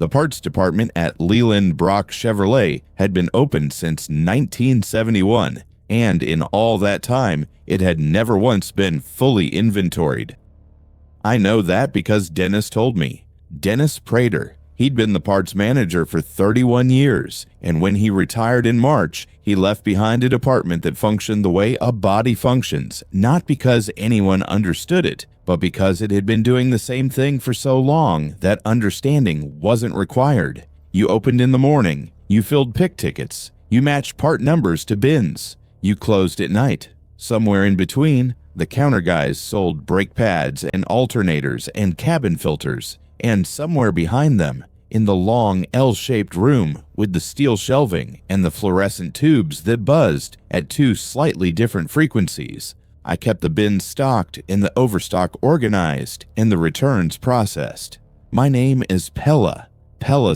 The parts department at Leland Brock Chevrolet had been open since 1971, and in all that time, it had never once been fully inventoried. I know that because Dennis told me. Dennis Prater. He'd been the parts manager for 31 years, and when he retired in March, he left behind a department that functioned the way a body functions, not because anyone understood it, but because it had been doing the same thing for so long that understanding wasn't required. You opened in the morning, you filled pick tickets, you matched part numbers to bins, you closed at night. Somewhere in between, the counter guys sold brake pads and alternators and cabin filters, and somewhere behind them, in the long L-shaped room with the steel shelving and the fluorescent tubes that buzzed at two slightly different frequencies, I kept the bins stocked and the overstock organized and the returns processed. My name is Pella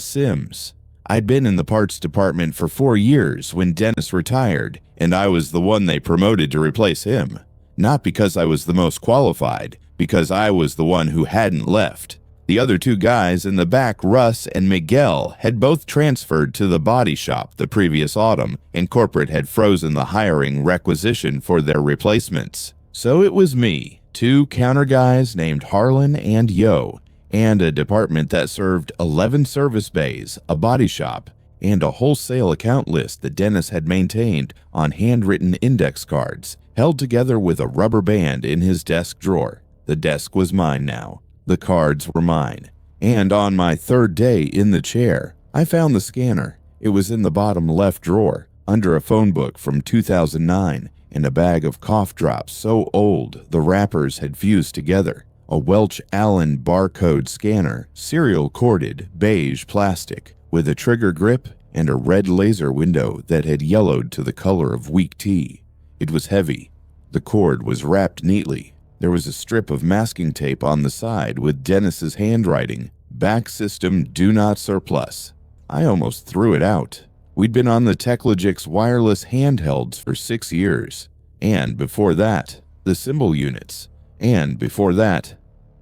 Sims. I'd been in the parts department for 4 years when Dennis retired, and I was the one they promoted to replace him. Not because I was the most qualified, because I was the one who hadn't left. The other two guys in the back, Russ and Miguel, had both transferred to the body shop the previous autumn, and corporate had frozen the hiring requisition for their replacements. So it was me, two counter guys named Harlan and Yo, and a department that served 11 service bays, a body shop, and a wholesale account list that Dennis had maintained on handwritten index cards, held together with a rubber band in his desk drawer. The desk was mine now. The cards were mine. And on my third day in the chair, I found the scanner. It was in the bottom left drawer, under a phone book from 2009, and a bag of cough drops so old the wrappers had fused together. A Welch Allen barcode scanner, serial corded, beige plastic, with a trigger grip and a red laser window that had yellowed to the color of weak tea. It was heavy. The cord was wrapped neatly. There was a strip of masking tape on the side with Dennis's handwriting, "Back system do not surplus." I almost threw it out. We'd been on the Techlogix wireless handhelds for 6 years. And before that, the symbol units. And before that,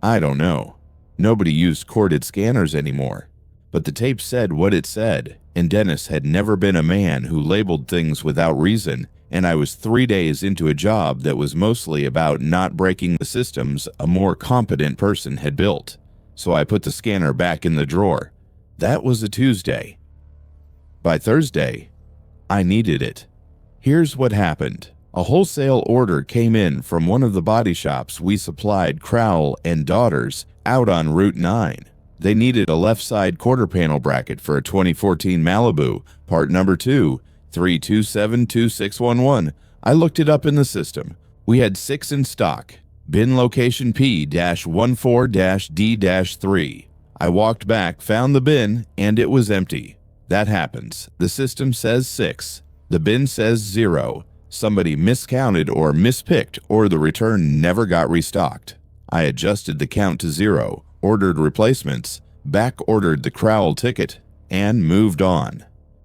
I don't know. Nobody used corded scanners anymore. But the tape said what it said, and Dennis had never been a man who labeled things without reason, and I was 3 days into a job that was mostly about not breaking the systems a more competent person had built. So I put the scanner back in the drawer. That was a Tuesday. By Thursday, I needed it. Here's what happened. A wholesale order came in from one of the body shops we supplied Crowell and Daughters out on Route 9. They needed a left side quarter panel bracket for a 2014 Malibu, part number 2, 3272611. I looked it up in the system. We had 6 in stock. Bin location P-14-D-3. I walked back, found the bin, and it was empty. That happens. The system says 6. The bin says 0. Somebody miscounted or mispicked, or the return never got restocked. I adjusted the count to 0, ordered replacements, back-ordered the Crowell ticket, and moved on.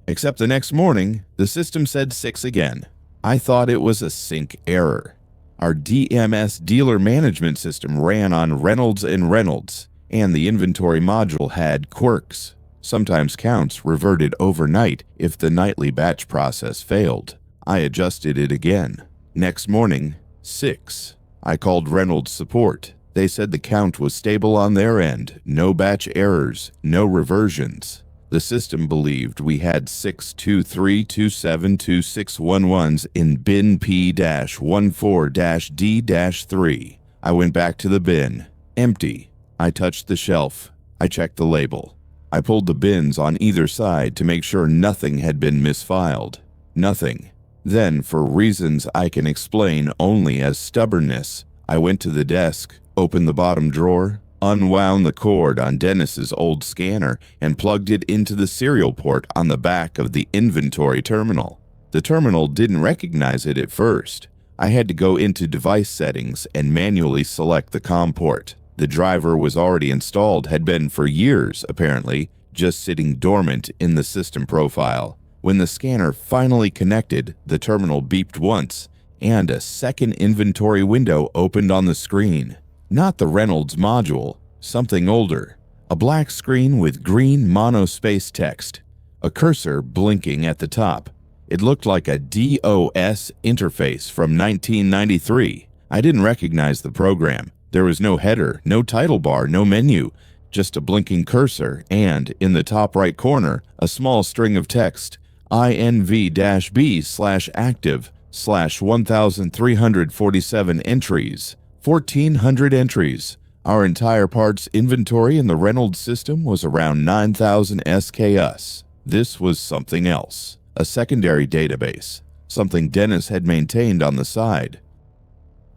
Except the next morning, the system said 6 again. I thought it was a sync error. Our DMS dealer management system ran on Reynolds and Reynolds, and the inventory module had quirks. Sometimes counts reverted overnight if the nightly batch process failed. I adjusted it again. Next morning, 6. I called Reynolds support. They said the count was stable on their end, no batch errors, no reversions. The system believed we had 623272611s in bin P-14-D-3. I went back to the bin. Empty. I touched the shelf. I checked the label. I pulled the bins on either side to make sure nothing had been misfiled. Nothing. Then, for reasons I can explain only as stubbornness, I went to the desk, opened the bottom drawer, unwound the cord on Dennis's old scanner, and plugged it into the serial port on the back of the inventory terminal. The terminal didn't recognize it at first. I had to go into device settings and manually select the COM port. The driver was already installed, had been for years, apparently, just sitting dormant in the system profile. When the scanner finally connected, the terminal beeped once, and a second inventory window opened on the screen. Not the Reynolds module, something older. A black screen with green monospace text, a cursor blinking at the top. It looked like a DOS interface from 1993. I didn't recognize the program. There was no header, no title bar, no menu, just a blinking cursor and, in the top right corner, a small string of text, INV-B/active/1347 entries, 1,400 entries. Our entire parts inventory in the Reynolds system was around 9,000 SKUs. This was something else, a secondary database, something Dennis had maintained on the side.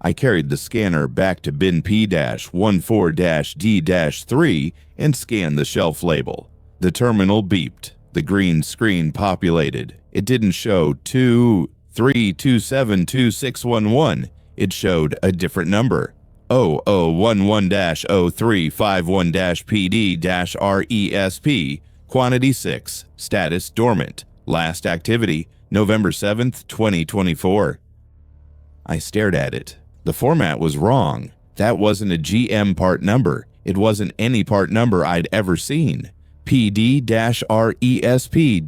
I carried the scanner back to bin P-14-D-3 and scanned the shelf label. The terminal beeped. The green screen populated. It didn't show 232726111. It showed a different number. 0011-0351-PD-RESP, quantity 6, status dormant, last activity, November 7th, 2024. I stared at it. The format was wrong. That wasn't a GM part number. It wasn't any part number I'd ever seen. PD-RESP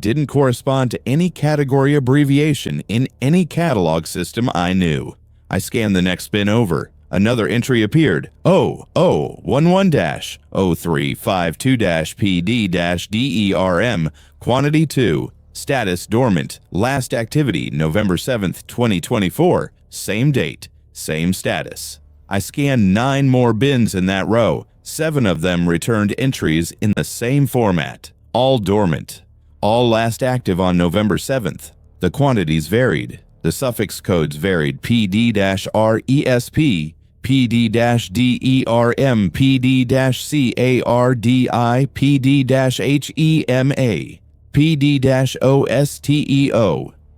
didn't correspond to any category abbreviation in any catalog system I knew. I scanned the next bin over. Another entry appeared. 0011-0352-PD-DERM, quantity 2, status dormant, last activity November 7th, 2024, same date, same status. I scanned 9 more bins in that row. 7 of them returned entries in the same format, all dormant, all last active on November 7th. The quantities varied. The suffix codes varied: PD-RESP, PD-DERM, PD-CARDI, PD-HEMA, PD-OSTEO.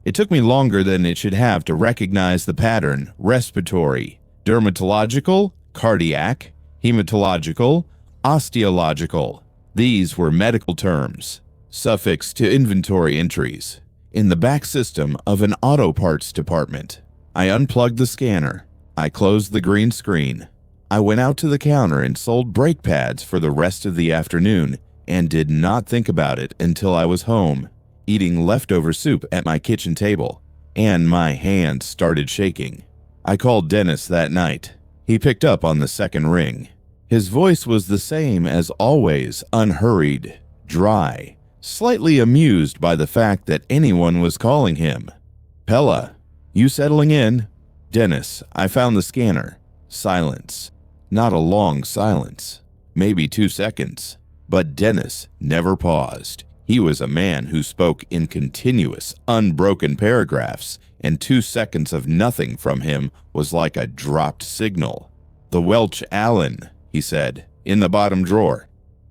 It took me longer than it should have to recognize the pattern: respiratory, dermatological, cardiac, hematological, osteological. These were medical terms, suffixed to inventory entries, in the back system of an auto parts department. I unplugged the scanner. I closed the green screen. I went out to the counter and sold brake pads for the rest of the afternoon and did not think about it until I was home, eating leftover soup at my kitchen table, and my hands started shaking. I called Dennis that night. He picked up on the second ring. His voice was the same as always, unhurried, dry, slightly amused by the fact that anyone was calling him. "Pella, you settling in?" "Dennis, I found the scanner." Silence. Not a long silence. Maybe 2 seconds. But Dennis never paused. He was a man who spoke in continuous, unbroken paragraphs, and 2 seconds of nothing from him was like a dropped signal. "The Welch Allen," he said, "in the bottom drawer."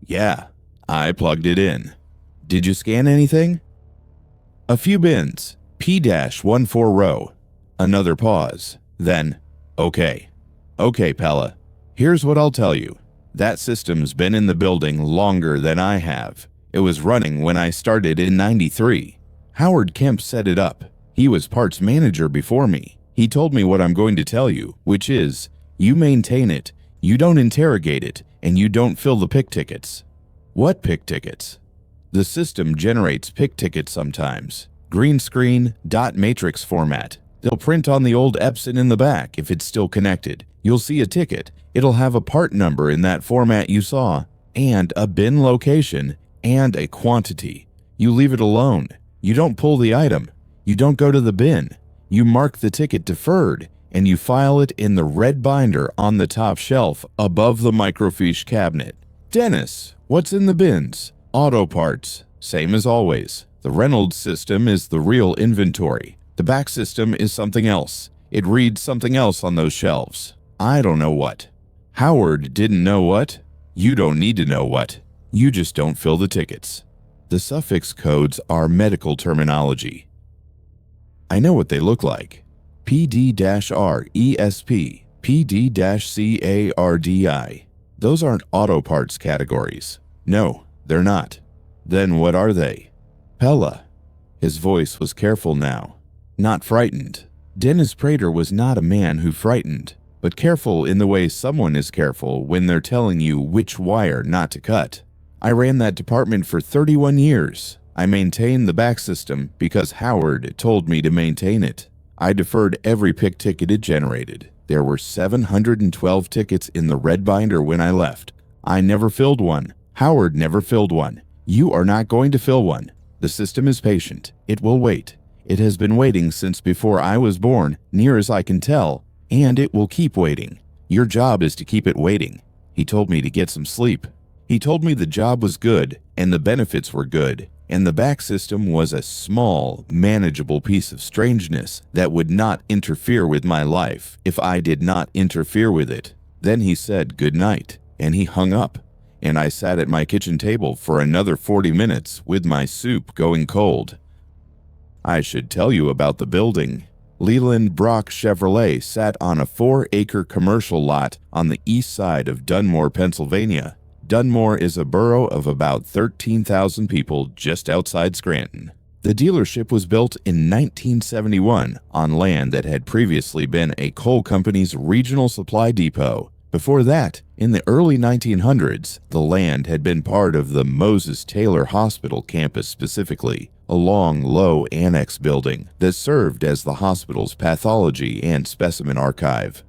"Yeah, I plugged it in." "Did you scan anything?" "A few bins. P-14 row." Another pause. Then, "Okay, Pella. Here's what I'll tell you. That system's been in the building longer than I have. It was running when I started in '93. Howard Kemp set it up. He was parts manager before me. He told me what I'm going to tell you, which is, you maintain it, you don't interrogate it, and you don't fill the pick tickets." "What pick tickets?" "The system generates pick tickets sometimes. Green screen, dot matrix format. They'll print on the old Epson in the back if it's still connected. You'll see a ticket. It'll have a part number in that format you saw, and a bin location, and a quantity. You leave it alone. You don't pull the item. You don't go to the bin. You mark the ticket deferred, and you file it in the red binder on the top shelf above the microfiche cabinet." "Dennis, what's in the bins?" "Auto parts. Same as always. The Reynolds system is the real inventory. The back system is something else. It reads something else on those shelves. I don't know what." "Howard didn't know what?" "You don't need to know what. You just don't fill the tickets. The suffix codes are medical terminology. I know what they look like. PD-RESP, PD-CARDI. Those aren't auto parts categories. No, they're not. Then what are they?" "Pella." His voice was careful now. Not frightened. Dennis Prater was not a man who frightened, but careful in the way someone is careful when they're telling you which wire not to cut. I ran that department for 31 years. I maintained the back system because Howard told me to maintain it. I deferred every pick ticket it generated. There were 712 tickets in the red binder when I left. I never filled one. Howard never filled one. You are not going to fill one. The system is patient. It will wait. It has been waiting since before I was born, near as I can tell, and it will keep waiting. Your job is to keep it waiting. He told me to get some sleep. He told me the job was good, and the benefits were good, and the back system was a small, manageable piece of strangeness that would not interfere with my life if I did not interfere with it. Then he said good night, and he hung up, and I sat at my kitchen table for another 40 minutes with my soup going cold. I should tell you about the building. Leland Brock Chevrolet sat on a 4-acre commercial lot on the east side of Dunmore, Pennsylvania. Dunmore is a borough of about 13,000 people just outside Scranton. The dealership was built in 1971 on land that had previously been a coal company's regional supply depot. Before that, in the early 1900s, the land had been part of the Moses Taylor Hospital campus specifically, a long, low annex building that served as the hospital's pathology and specimen archive.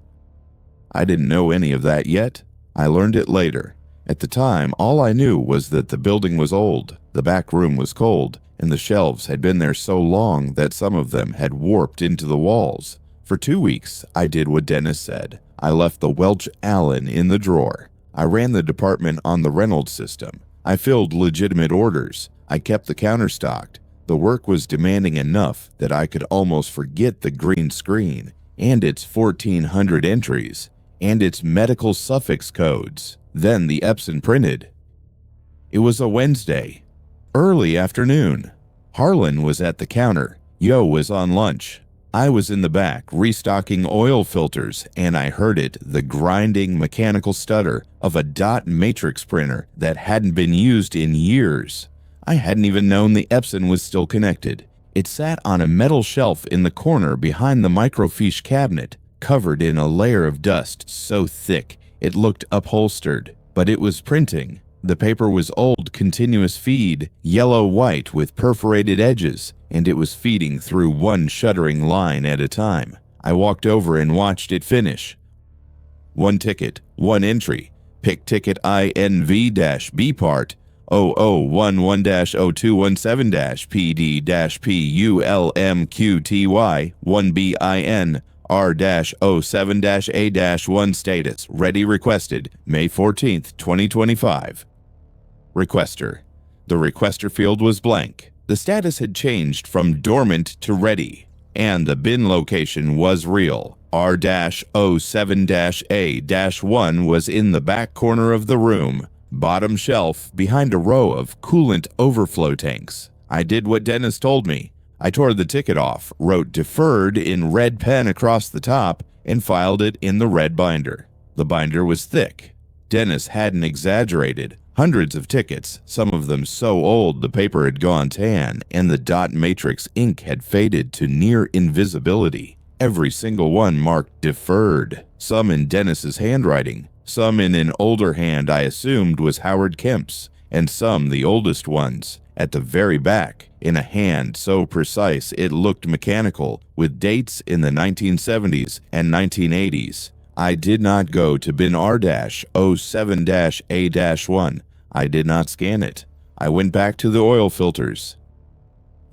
I didn't know any of that yet. I learned it later. At the time, all I knew was that the building was old, the back room was cold, and the shelves had been there so long that some of them had warped into the walls. For 2 weeks, I did what Dennis said. I left the Welch Allen in the drawer. I ran the department on the Reynolds system. I filled legitimate orders. I kept the counter stocked. The work was demanding enough that I could almost forget the green screen, and its 1,400 entries, and its medical suffix codes. Then the Epson printed. It was a Wednesday, early afternoon. Harlan was at the counter. Yo was on lunch. I was in the back restocking oil filters, and I heard it, the grinding mechanical stutter of a dot matrix printer that hadn't been used in years. I hadn't even known the Epson was still connected. It sat on a metal shelf in the corner behind the microfiche cabinet, covered in a layer of dust so thick it looked upholstered, but it was printing. The paper was old continuous feed, yellow-white with perforated edges, and it was feeding through one shuddering line at a time. I walked over and watched it finish. One ticket, one entry. Pick ticket INV-B part 0011-0217-PD-PULMQTY 1BIN R-07-A-1 status. Ready requested. May 14th, 2025. Requester. The requester field was blank. The status had changed from dormant to ready, and the bin location was real. R-07-A-1 was in the back corner of the room, bottom shelf behind a row of coolant overflow tanks. I did what Dennis told me. I tore the ticket off, wrote deferred in red pen across the top, and filed it in the red binder. The binder was thick. Dennis hadn't exaggerated. Hundreds of tickets, some of them so old the paper had gone tan, and the dot matrix ink had faded to near invisibility. Every single one marked deferred, some in Dennis's handwriting, some in an older hand I assumed was Howard Kemp's, and some, the oldest ones, at the very back, in a hand so precise it looked mechanical, with dates in the 1970s and 1980s. I did not go to bin R-07-A-1. I did not scan it. I went back to the oil filters.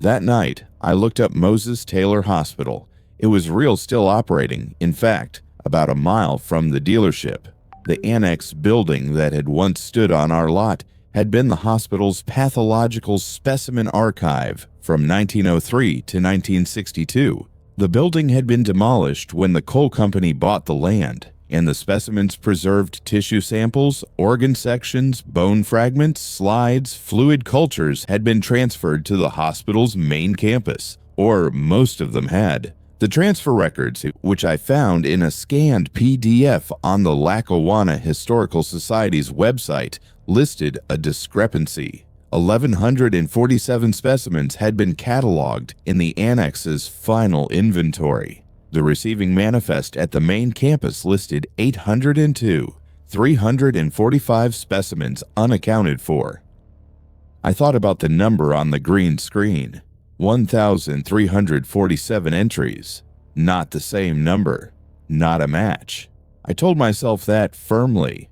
That night, I looked up Moses Taylor Hospital. It was still operating, in fact, about a mile from the dealership. The annex building that had once stood on our lot had been the hospital's pathological specimen archive from 1903 to 1962. The building had been demolished when the coal company bought the land, and the specimens preserved tissue samples, organ sections, bone fragments, slides, fluid cultures had been transferred to the hospital's main campus, or most of them had. The transfer records, which I found in a scanned PDF on the Lackawanna Historical Society's website, listed a discrepancy. 1,147 specimens had been cataloged in the annex's final inventory. The receiving manifest at the main campus listed 802, 345 specimens unaccounted for. I thought about the number on the green screen. 1,347 entries. Not the same number. Not a match. I told myself that firmly.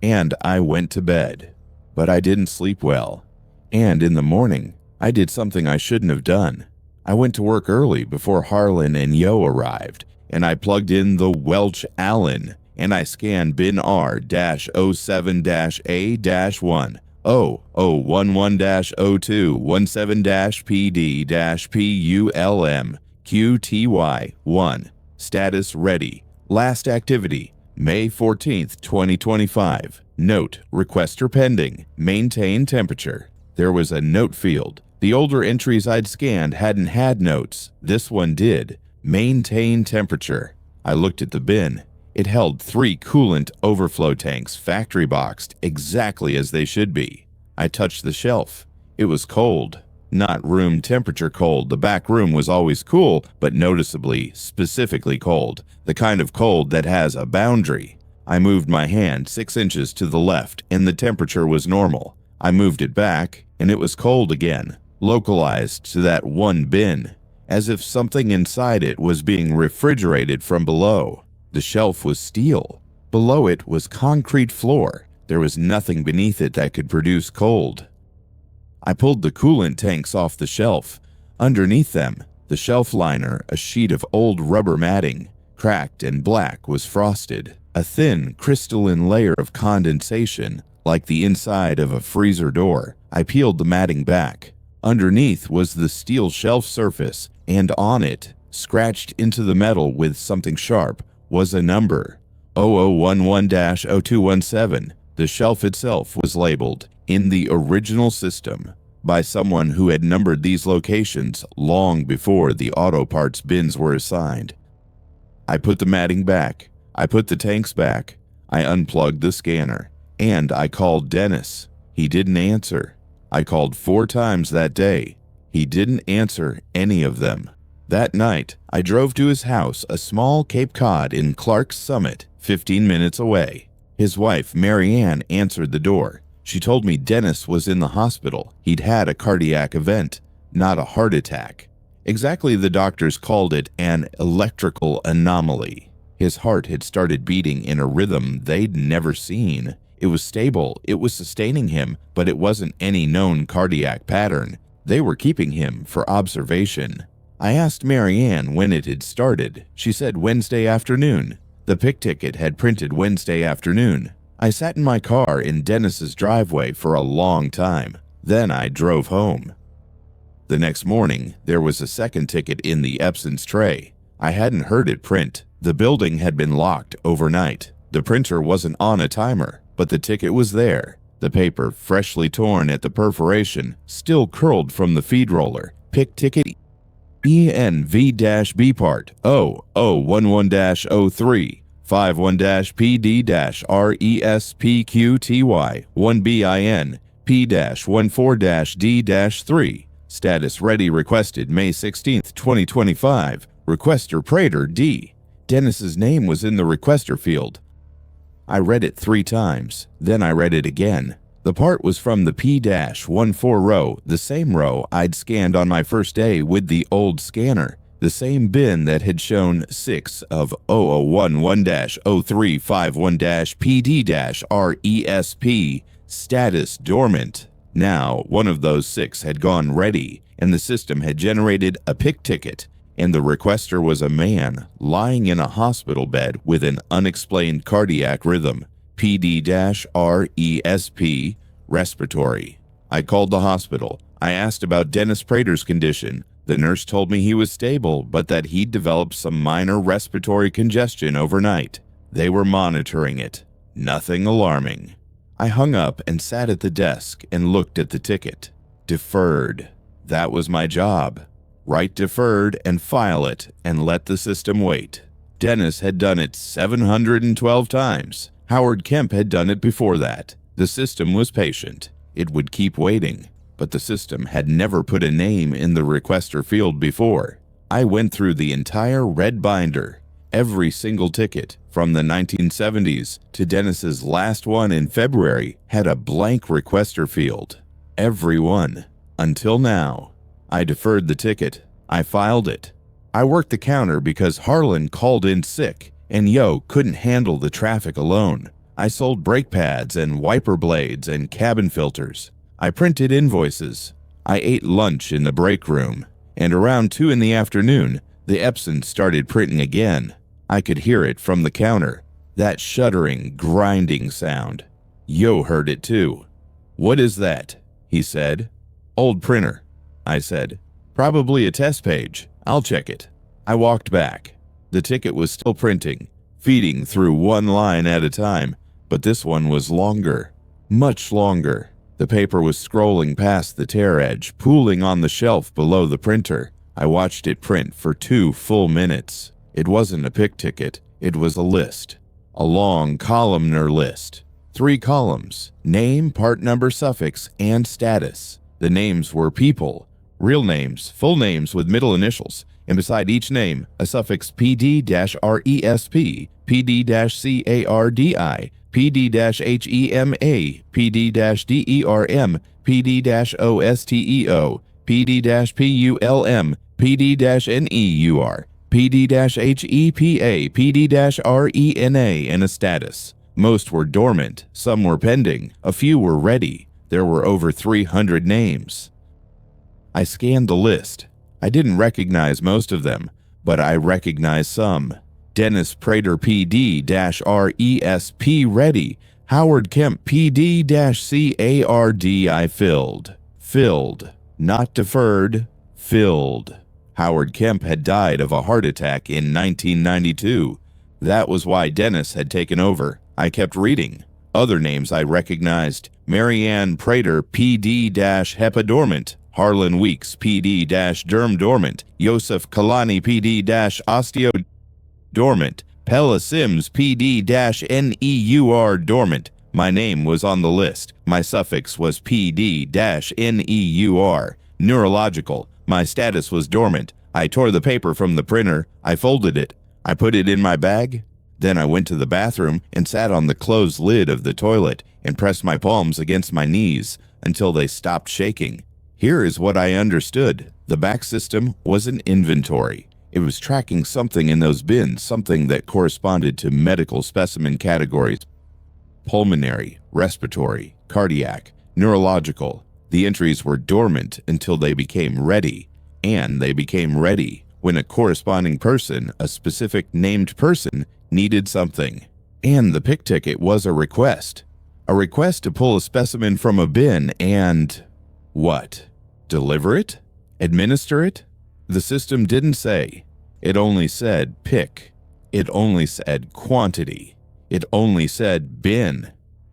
And I went to bed. But I didn't sleep well. And in the morning, I did something I shouldn't have done. I went to work early before Harlan and Yo arrived, and I plugged in the Welch Allen, and I scanned bin R-07-A-1. 0011-0217-PD-PULM-QTY1. Status ready. Last activity, May 14th, 2025. Note, requester pending. Maintain temperature. There was a note field. The older entries I'd scanned hadn't had notes. This one did. Maintain temperature. I looked at the bin. It held 3 coolant overflow tanks, factory boxed, exactly as they should be. I touched the shelf. It was cold. Not room temperature cold. The back room was always cool, but noticeably, specifically cold. The kind of cold that has a boundary. I moved my hand 6 inches to the left, and the temperature was normal. I moved it back, and it was cold again, localized to that one bin, as if something inside it was being refrigerated from below. The shelf was steel. Below it was concrete floor. There was nothing beneath it that could produce cold. I pulled the coolant tanks off the shelf. Underneath them, the shelf liner, a sheet of old rubber matting, cracked and black, was frosted. A thin, crystalline layer of condensation, like the inside of a freezer door. I peeled the matting back. Underneath was the steel shelf surface, and on it, scratched into the metal with something sharp, was a number, 0011-0217. The shelf itself was labeled, in the original system, by someone who had numbered these locations long before the auto parts bins were assigned. I put the matting back. I put the tanks back. I unplugged the scanner. And I called Dennis. He didn't answer. I called 4 times that day. He didn't answer any of them. That night, I drove to his house, a small Cape Cod in Clark's Summit, 15 minutes away. His wife, Mary Ann, answered the door. She told me Dennis was in the hospital. He'd had a cardiac event, not a heart attack. Exactly, the doctors called it an electrical anomaly. His heart had started beating in a rhythm they'd never seen. It was stable, it was sustaining him, but it wasn't any known cardiac pattern. They were keeping him for observation. I asked Mary Ann when it had started. She said Wednesday afternoon. The pick ticket had printed Wednesday afternoon. I sat in my car in Dennis's driveway for a long time. Then I drove home. The next morning, there was a second ticket in the Epson's tray. I hadn't heard it print. The building had been locked overnight. The printer wasn't on a timer, but the ticket was there. The paper, freshly torn at the perforation, still curled from the feed roller. Pick ticket ENV-B part 0011-03 51-PD-RESPQTY 1BIN P-14-D-3. Status ready, requested May 16, 2025. Requester Prater D. Dennis's name was in the requester field. I read it 3 times, then I read it again. The part was from the P-14 row, the same row I'd scanned on my first day with the old scanner, the same bin that had shown 6 of 0011-0351-PD-RESP, status dormant. Now, one of those 6 had gone ready, and the system had generated a pick ticket, and the requester was a man lying in a hospital bed with an unexplained cardiac rhythm. PD-RESP, respiratory. I called the hospital. I asked about Dennis Prater's condition. The nurse told me he was stable, but that he'd developed some minor respiratory congestion overnight. They were monitoring it. Nothing alarming. I hung up and sat at the desk and looked at the ticket. Deferred. That was my job. Write deferred and file it and let the system wait. Dennis had done it 712 times. Howard Kemp had done it before that. The system was patient. It would keep waiting. But the system had never put a name in the requester field before. I went through the entire red binder. Every single ticket, from the 1970s to Dennis's last one in February, had a blank requester field. Everyone. Until now. I deferred the ticket. I filed it. I worked the counter because Harlan called in sick and Yo couldn't handle the traffic alone. I sold brake pads and wiper blades and cabin filters. I printed invoices. I ate lunch in the break room. And around 2 in the afternoon, the Epson started printing again. I could hear it from the counter. That shuddering, grinding sound. Yo heard it too. "What is that?" he said. "Old printer," I said. "Probably a test page. I'll check it." I walked back. The ticket was still printing, feeding through one line at a time, but this one was longer. Much longer. The paper was scrolling past the tear edge, pooling on the shelf below the printer. I watched it print for 2 full minutes. It wasn't a pick ticket. It was a list. A long columnar list. 3 columns: name, part number, suffix, and status. The names were people, real names, full names with middle initials, and beside each name, a suffix PD-RESP, PD-CARDI, PD-HEMA, PD-DERM, PD-OSTEO, PD-PULM, PD-NEUR, PD-HEPA, PD-RENA, and a status. Most were dormant, some were pending, a few were ready. There were over 300 names. I scanned the list. I didn't recognize most of them, but I recognized some. Dennis Prater PD-RESP ready. Howard Kemp PD-CARD I filled. Filled. Not deferred. Filled. Howard Kemp had died of a heart attack in 1992. That was why Dennis had taken over. I kept reading. Other names I recognized. Marianne Prater PD-HEPA dormant. Harlan Weeks PD-Derm dormant. Yosef Kalani PD-Osteo dormant. Pella Sims PD-NEUR dormant. My name was on the list. My suffix was PD-NEUR. Neurological. My status was dormant. I tore the paper from the printer. I folded it. I put it in my bag. Then I went to the bathroom and sat on the closed lid of the toilet and pressed my palms against my knees until they stopped shaking. Here is what I understood. The back system was an inventory. It was tracking something in those bins, something that corresponded to medical specimen categories: pulmonary, respiratory, cardiac, neurological. The entries were dormant until they became ready, and they became ready when a corresponding person, a specific named person, needed something. And the pick ticket was a request to pull a specimen from a bin and... what? Deliver it? Administer it? The system didn't say. It only said pick. It only said quantity. It only said bin.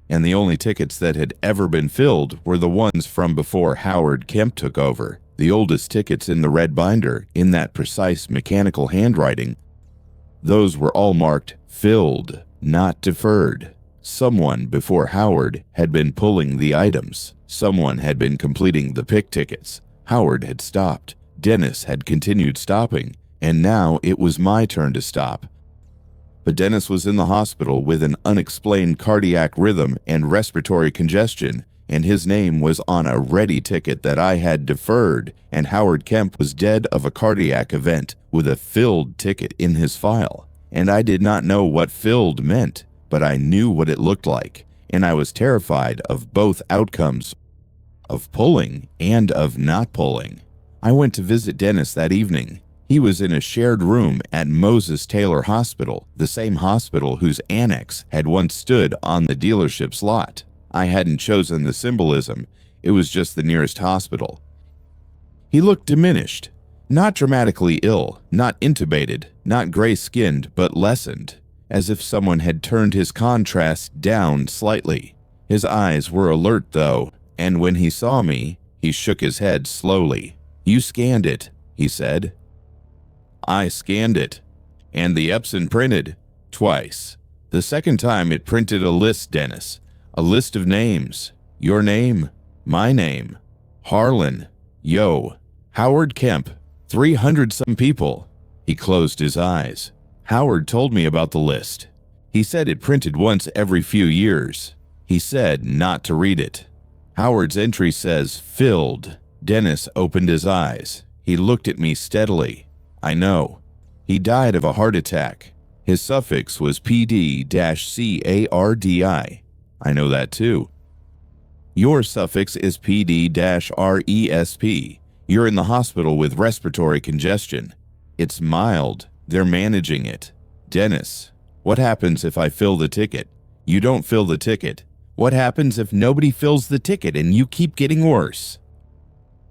And the only tickets that had ever been filled were the ones from before Howard Kemp took over. The oldest tickets in the red binder, in that precise mechanical handwriting. Those were all marked filled, not deferred. Someone before Howard had been pulling the items. Someone had been completing the pick tickets. Howard had stopped. Dennis had continued stopping. And now it was my turn to stop. But Dennis was in the hospital with an unexplained cardiac rhythm and respiratory congestion, and his name was on a ready ticket that I had deferred, and Howard Kemp was dead of a cardiac event with a filled ticket in his file. And I did not know what filled meant, but I knew what it looked like, and I was terrified of both outcomes, of pulling and of not pulling. I went to visit Dennis that evening. He was in a shared room at Moses Taylor Hospital, the same hospital whose annex had once stood on the dealership's lot. I hadn't chosen the symbolism. It was just the nearest hospital. He looked diminished, not dramatically ill, not intubated, not gray-skinned, but lessened, as if someone had turned his contrast down slightly. His eyes were alert, though, and when he saw me, he shook his head slowly. "You scanned it," he said. I scanned it, and the Epson printed twice. The second time it printed a list, Dennis. A list of names. Your name. My name. Harlan. Yo. Howard Kemp. 300-some people. He closed his eyes. Howard told me about the list. He said it printed once every few years. He said not to read it. Howard's entry says, filled. Dennis opened his eyes. He looked at me steadily. I know. He died of a heart attack. His suffix was PD-CARDI. I know that too. Your suffix is PD-RESP. You're in the hospital with respiratory congestion. It's mild. They're managing it. Dennis, what happens if I fill the ticket? You don't fill the ticket. What happens if nobody fills the ticket and you keep getting worse?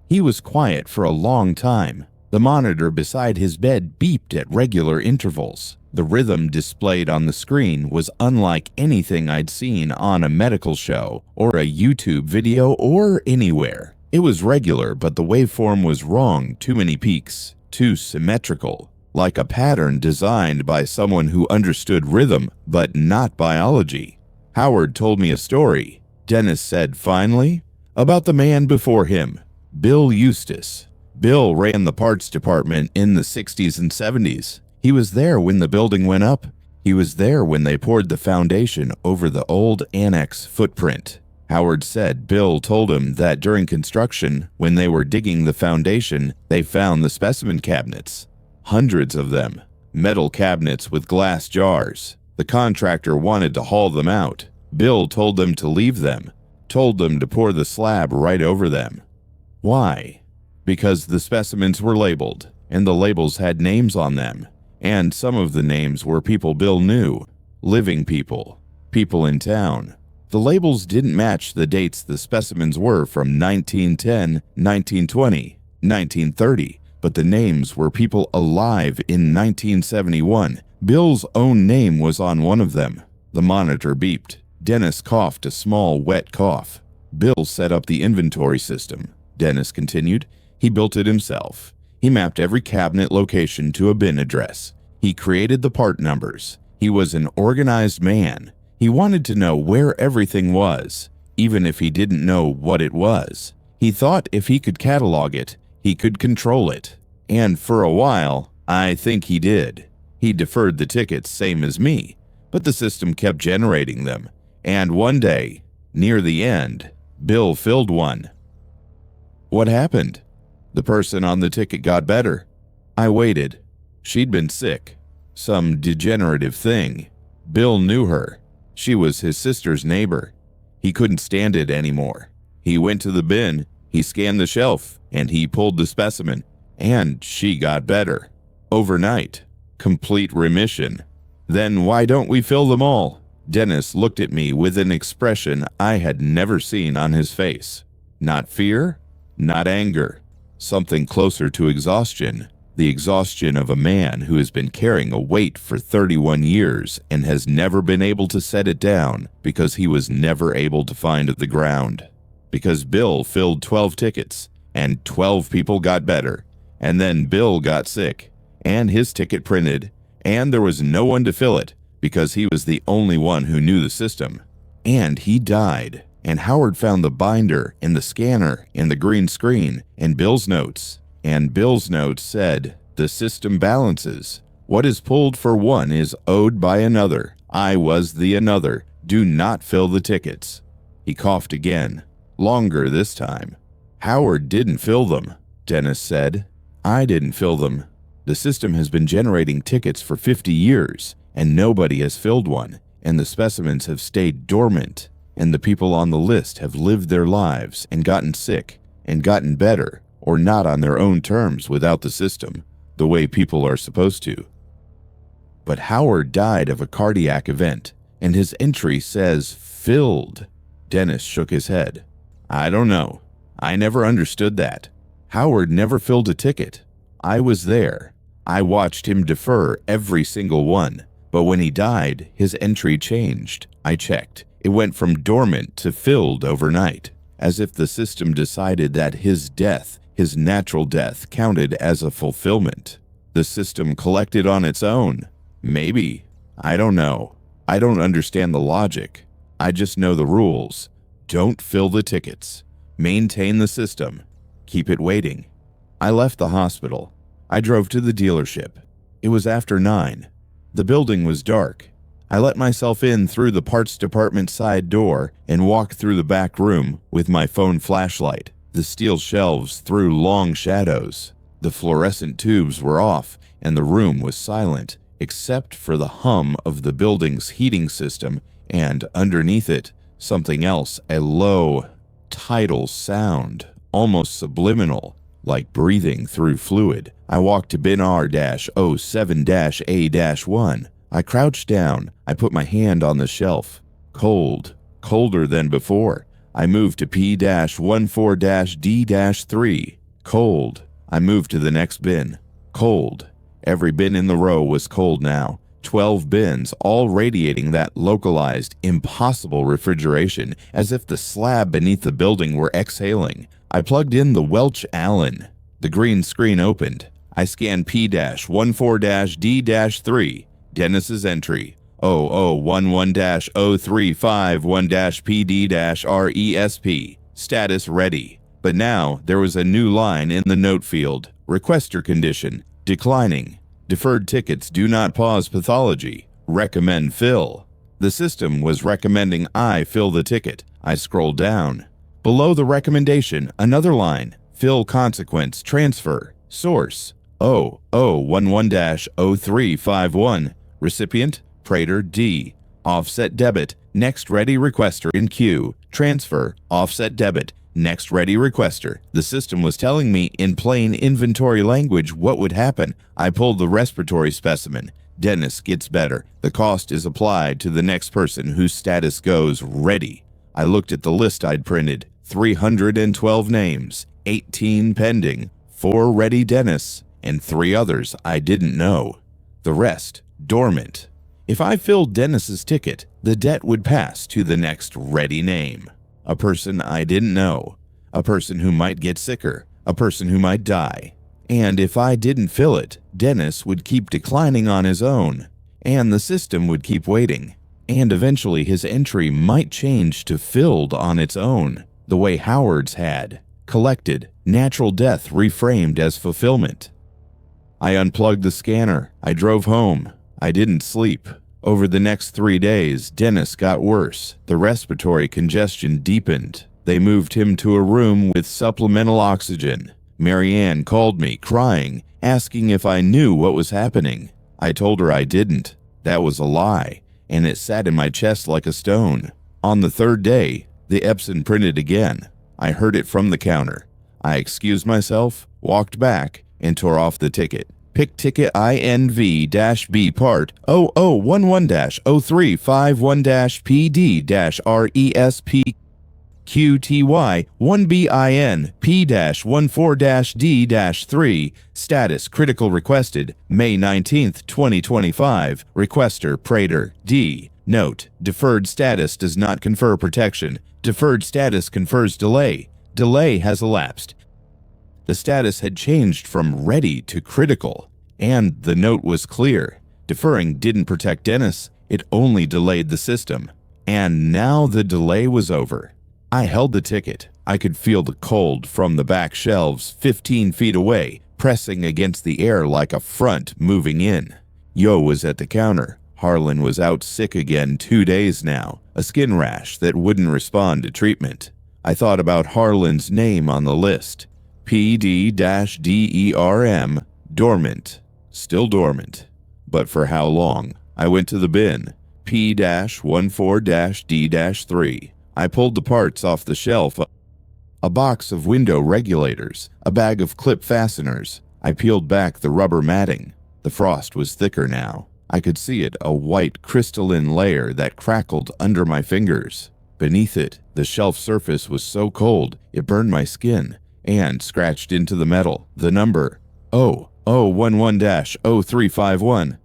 He was quiet for a long time. The monitor beside his bed beeped at regular intervals. The rhythm displayed on the screen was unlike anything I'd seen on a medical show or a YouTube video or anywhere. It was regular, but the waveform was wrong. Too many peaks, too symmetrical, like a pattern designed by someone who understood rhythm but not biology. Howard told me a story, Dennis said finally, about the man before him, Bill Eustace. Bill ran the parts department in the 60s and 70s. He was there when the building went up. He was there when they poured the foundation over the old annex footprint. Howard said Bill told him that during construction, when they were digging the foundation, they found the specimen cabinets. Hundreds of them. Metal cabinets with glass jars. The contractor wanted to haul them out. Bill told them to leave them. Told them to pour the slab right over them. Why? Because the specimens were labeled, and the labels had names on them. And some of the names were people Bill knew, living people, people in town. The labels didn't match the dates the specimens were from 1910, 1920, 1930, but the names were people alive in 1971. Bill's own name was on one of them. The monitor beeped. Dennis coughed a small, wet cough. Bill set up the inventory system. Dennis continued. He built it himself. He mapped every cabinet location to a bin address. He created the part numbers. He was an organized man. He wanted to know where everything was, even if he didn't know what it was. He thought if he could catalog it, he could control it. And for a while, I think he did. He deferred the tickets, same as me, but the system kept generating them. And one day, near the end, Bill filled one. What happened? The person on the ticket got better. I waited. She'd been sick. Some degenerative thing. Bill knew her. She was his sister's neighbor. He couldn't stand it anymore. He went to the bin, he scanned the shelf, and he pulled the specimen. And she got better. Overnight. Complete remission. Then why don't we fill them all? Dennis looked at me with an expression I had never seen on his face. Not fear, not anger. Something closer to exhaustion. The exhaustion of a man who has been carrying a weight for 31 years and has never been able to set it down because he was never able to find the ground. Because Bill filled 12 tickets, and 12 people got better, and then Bill got sick, and his ticket printed, and there was no one to fill it because he was the only one who knew the system. And he died. And Howard found the binder and the scanner and the green screen and Bill's notes. And Bill's notes said, the system balances. What is pulled for one is owed by another. I was the another. Do not fill the tickets. He coughed again. Longer this time. Howard didn't fill them, Dennis said. I didn't fill them. The system has been generating tickets for 50 years, and nobody has filled one, and the specimens have stayed dormant. And the people on the list have lived their lives and gotten sick and gotten better or not on their own terms without the system, the way people are supposed to. But Howard died of a cardiac event, and his entry says filled. Dennis shook his head. I don't know. I never understood that. Howard never filled a ticket. I was there. I watched him defer every single one. But when he died, his entry changed. I checked. It went from dormant to filled overnight, as if the system decided that his death, his natural death, counted as a fulfillment. The system collected on its own. Maybe. I don't know. I don't understand the logic. I just know the rules. Don't fill the tickets. Maintain the system. Keep it waiting. I left the hospital. I drove to the dealership. It was after 9. The building was dark. I let myself in through the parts department side door and walked through the back room with my phone flashlight. The steel shelves threw long shadows. The fluorescent tubes were off, and the room was silent, except for the hum of the building's heating system, and underneath it, something else, a low, tidal sound, almost subliminal, like breathing through fluid. I walked to bin R-07-A-1. I crouched down. I put my hand on the shelf. Cold, colder than before. I moved to P-14-D-3. Cold. I moved to the next bin. Cold. Every bin in the row was cold now. 12 bins, all radiating that localized, impossible refrigeration, as if the slab beneath the building were exhaling. I plugged in the Welch Allen. The green screen opened. I scanned P-14-D-3. Dennis's entry, 0011-0351-PD-RESP. Status ready. But now there was a new line in the note field. Requester condition, declining. Deferred tickets do not pause pathology. Recommend fill. The system was recommending I fill the ticket. I scrolled down. Below the recommendation, another line. Fill consequence transfer. Source, 0011-0351. Recipient, Prater D. Offset debit, next ready requester in queue. Transfer, offset debit, next ready requester. The system was telling me in plain inventory language what would happen. I pulled the respiratory specimen. Dennis gets better. The cost is applied to the next person whose status goes ready. I looked at the list I'd printed. 312 names, 18 pending, 4 ready Dennis, and 3 others I didn't know. The rest dormant. If I filled Dennis's ticket, the debt would pass to the next ready name. A person I didn't know. A person who might get sicker. A person who might die. And if I didn't fill it, Dennis would keep declining on his own. And the system would keep waiting. And eventually his entry might change to filled on its own, the way Howard's had. Collected, natural death reframed as fulfillment. I unplugged the scanner. I drove home. I didn't sleep. Over the next 3 days, Dennis got worse. The respiratory congestion deepened. They moved him to a room with supplemental oxygen. Marianne called me, crying, asking if I knew what was happening. I told her I didn't. That was a lie, and it sat in my chest like a stone. On the 3rd day, the Epson printed again. I heard it from the counter. I excused myself, walked back, and tore off the ticket. Pick ticket INV-B part 0011-0351-PD-RESP QTY 1BIN P-14-D-3. Status critical requested May 19, 2025. Requester Prater D. Note, deferred status does not confer protection. Deferred status confers delay. Delay has elapsed. The status had changed from ready to critical, and the note was clear. Deferring didn't protect Dennis, it only delayed the system. And now the delay was over. I held the ticket. I could feel the cold from the back shelves 15 feet away, pressing against the air like a front moving in. Yo was at the counter. Harlan was out sick again 2 days now, a skin rash that wouldn't respond to treatment. I thought about Harlan's name on the list. PD-DERM, dormant. Still dormant. But for how long? I went to the bin. P-14-D-3. I pulled the parts off the shelf. A box of window regulators. A bag of clip fasteners. I peeled back the rubber matting. The frost was thicker now. I could see it, a white crystalline layer that crackled under my fingers. Beneath it, the shelf surface was so cold it burned my skin and scratched into the metal. The number 0011-0351.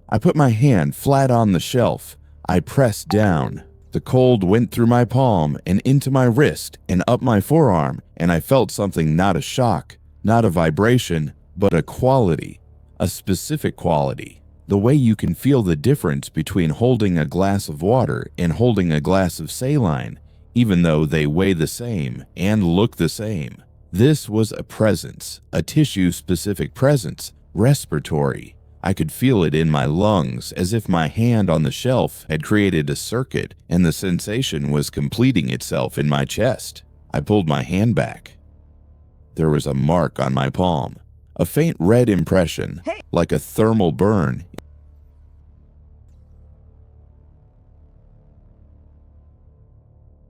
I put my hand flat on the shelf. I pressed down. The cold went through my palm and into my wrist and up my forearm, and I felt something, not a shock, not a vibration, but a quality, a specific quality. The way you can feel the difference between holding a glass of water and holding a glass of saline, even though they weigh the same and look the same. This was a presence, a tissue-specific presence, respiratory. I could feel it in my lungs, as if my hand on the shelf had created a circuit and the sensation was completing itself in my chest. I pulled my hand back. There was a mark on my palm, a faint red impression, like a thermal burn.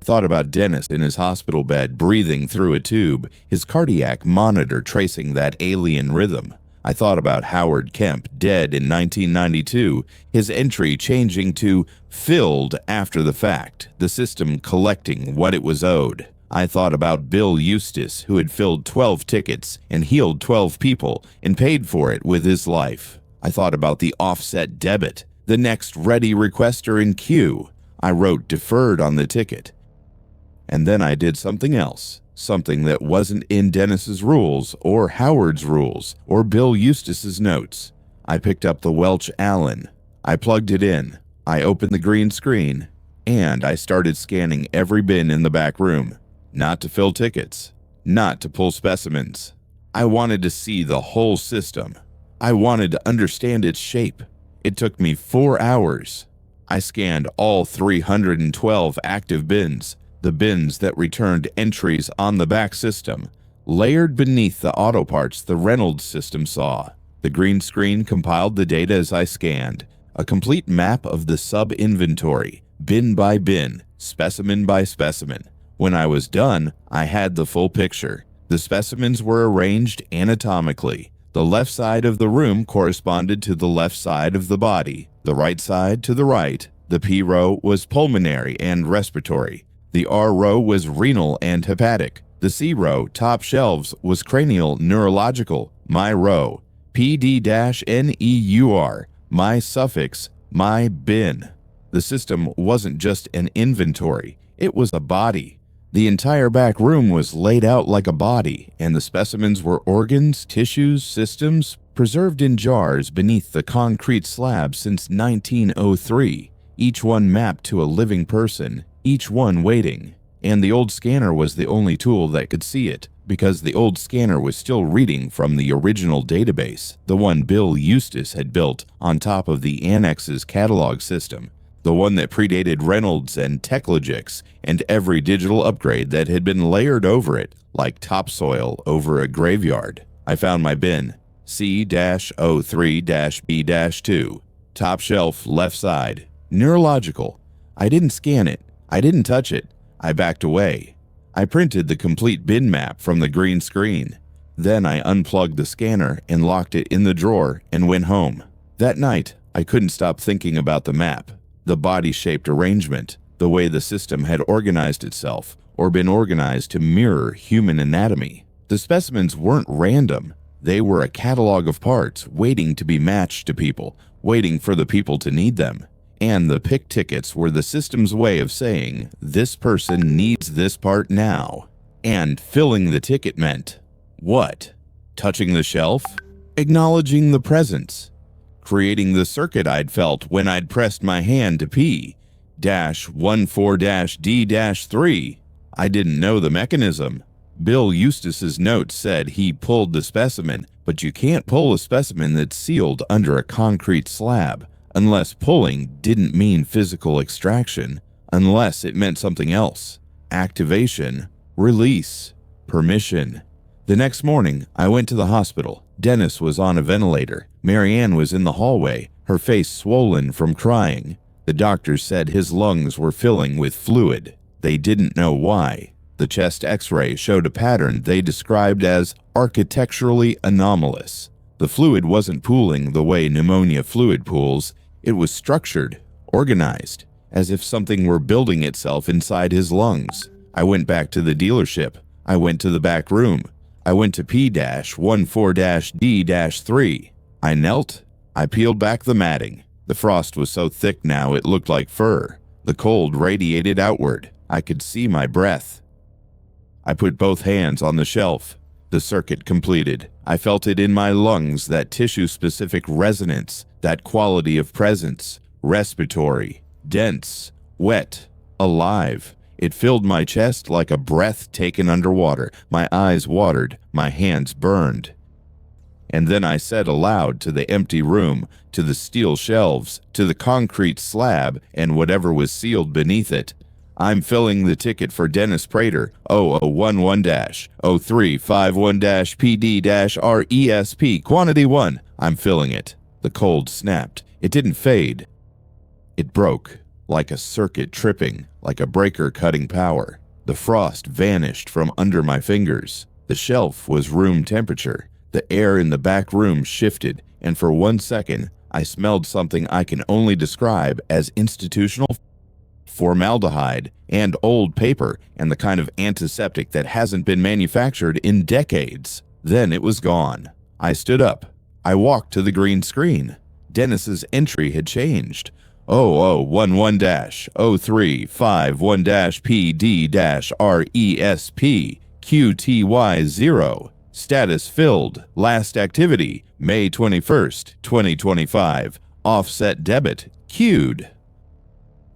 I thought about Dennis in his hospital bed, breathing through a tube, his cardiac monitor tracing that alien rhythm. I thought about Howard Kemp, dead in 1992, his entry changing to filled after the fact, the system collecting what it was owed. I thought about Bill Eustace, who had filled 12 tickets and healed 12 people and paid for it with his life. I thought about the offset debit, the next ready requester in queue. I wrote deferred on the ticket. And then I did something else, something that wasn't in Dennis's rules or Howard's rules or Bill Eustace's notes. I picked up the Welch Allen. I plugged it in. I opened the green screen, and I started scanning every bin in the back room. Not to fill tickets, not to pull specimens. I wanted to see the whole system. I wanted to understand its shape. It took me 4 hours. I scanned all 312 active bins, the bins that returned entries on the back system, layered beneath the auto parts the Reynolds system saw. The green screen compiled the data as I scanned, a complete map of the sub-inventory, bin by bin, specimen by specimen. When I was done, I had the full picture. The specimens were arranged anatomically. The left side of the room corresponded to the left side of the body, the right side to the right. The P row was pulmonary and respiratory. The R row was renal and hepatic. The C row, top shelves, was cranial neurological. My row, PD-NEUR, my suffix, my bin. The system wasn't just an inventory, it was a body. The entire back room was laid out like a body, and the specimens were organs, tissues, systems, preserved in jars beneath the concrete slab since 1903, each one mapped to a living person, each one waiting. And the old scanner was the only tool that could see it, because the old scanner was still reading from the original database, the one Bill Eustace had built on top of the Annex's catalog system, the one that predated Reynolds and Techlogix and every digital upgrade that had been layered over it like topsoil over a graveyard. I found my bin, C-03-B-2, top shelf left side, neurological. I didn't scan it. I didn't touch it. I backed away. I printed the complete bin map from the green screen. Then I unplugged the scanner and locked it in the drawer and went home. That night, I couldn't stop thinking about the map, the body-shaped arrangement, the way the system had organized itself or been organized to mirror human anatomy. The specimens weren't random. They were a catalog of parts waiting to be matched to people, waiting for the people to need them. And the pick tickets were the system's way of saying, this person needs this part now. And filling the ticket meant, what? Touching the shelf? Acknowledging the presence? Creating the circuit I'd felt when I'd pressed my hand to P-14-D-3. I didn't know the mechanism. Bill Eustace's note said he pulled the specimen, but you can't pull a specimen that's sealed under a concrete slab. Unless pulling didn't mean physical extraction, unless it meant something else. Activation, release, permission. The next morning, I went to the hospital. Dennis was on a ventilator. Marianne was in the hallway, her face swollen from crying. The doctors said his lungs were filling with fluid. They didn't know why. The chest x-ray showed a pattern they described as architecturally anomalous. The fluid wasn't pooling the way pneumonia fluid pools. It was structured, organized, as if something were building itself inside his lungs. I went back to the dealership. I went to the back room. I went to P-14-D-3. I knelt. I peeled back the matting. The frost was so thick now it looked like fur. The cold radiated outward. I could see my breath. I put both hands on the shelf. The circuit completed. I felt it in my lungs, that tissue-specific resonance, that quality of presence, respiratory, dense, wet, alive. It filled my chest like a breath taken underwater. My eyes watered, my hands burned. And then I said aloud to the empty room, to the steel shelves, to the concrete slab, and whatever was sealed beneath it, "I'm filling the ticket for Dennis Prater, 0011-0351-PD-RESP, quantity 1. I'm filling it." The cold snapped. It didn't fade. It broke, like a circuit tripping, like a breaker cutting power. The frost vanished from under my fingers. The shelf was room temperature. The air in the back room shifted, and for 1 second, I smelled something I can only describe as institutional formaldehyde and old paper and the kind of antiseptic that hasn't been manufactured in decades. Then it was gone. I stood up. I walked to the green screen. Dennis's entry had changed. 0011-0351-PD-RESP QTY0. Status filled. Last activity, May 21st, 2025. Offset debit queued.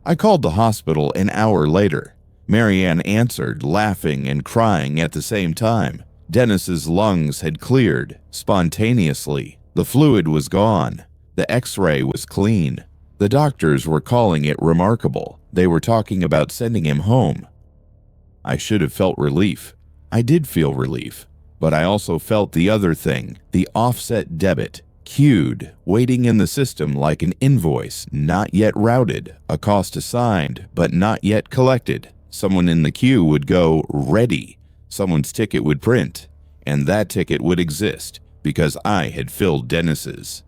I called the hospital an hour later. Marianne answered, laughing and crying at the same time. Dennis's lungs had cleared spontaneously. The fluid was gone. The X-ray was clean. The doctors were calling it remarkable. They were talking about sending him home. I should have felt relief. I did feel relief. But I also felt the other thing, the offset debit, queued, waiting in the system like an invoice, not yet routed, a cost assigned, but not yet collected. Someone in the queue would go, ready. Someone's ticket would print, and that ticket would exist because I had filled Dennis's.